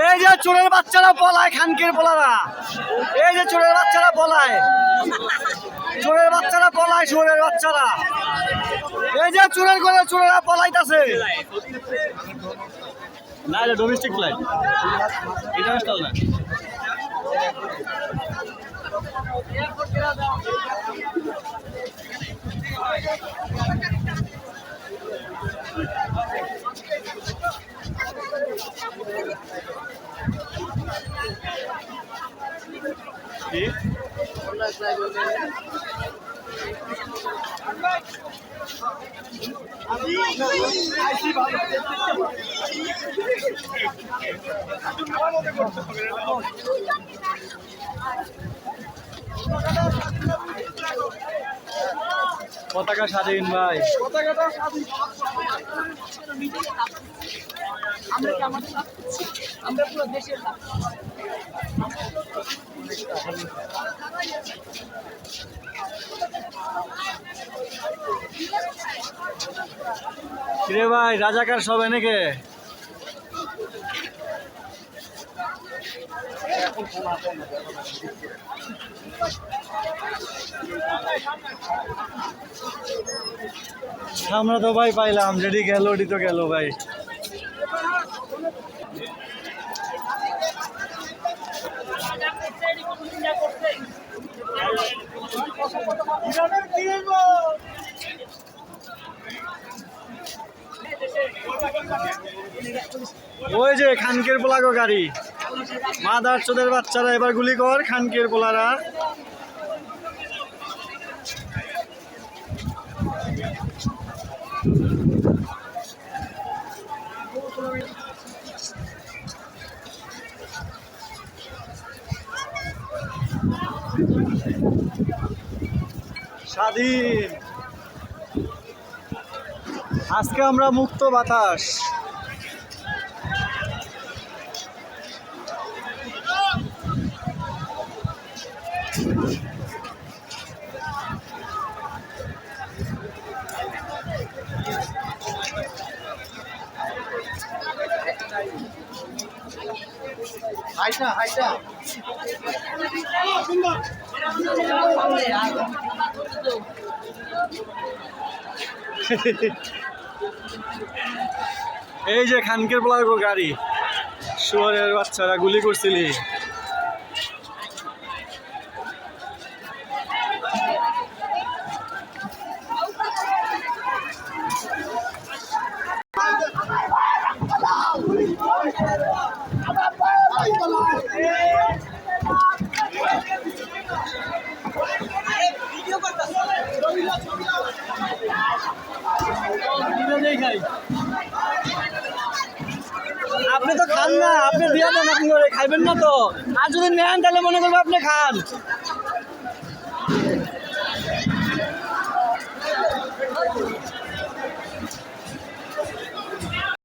এই যে চোরের বাচ্চারা পলায়, খানকির পোলারা। এই যে চোরের বাচ্চারা পলায়, চোরের বাচ্চারা পলায়, চোরের বাচ্চারা। এই যে চোরের করে চোরেরা পলাইতাছে। না, এটা ডোমেস্টিক ফ্লাইট, ইন্টারন্যাশনাল না। পতাকা স্বাধীন ভাই, পতাকাটা স্বাধীন। আমরা পুরো দেশের রে ভাই, রাজাকার সব এনেকে আমরা তো ভাই পাইলাম, যেটি গেল ওটি তো গেল ভাই। ওই যে খানকের পোলাগো গাড়ি, মাদার চোদের বাচ্চারা এবার গুলি কর খানকের পোলারা। স্বাধীন, আজকে আমরা মুক্ত বাতাস। হাইটা হাইটা এই যে খানকের পোলাগো গাড়ি, শুয়োরের বাচ্চারা গুলি করছিলি। আপনি তো খান না, আপনি দিয়া দেন, আপনি খাইবেন না তো। আর যদি নেন তাহলে মনে করবো আপনি খান।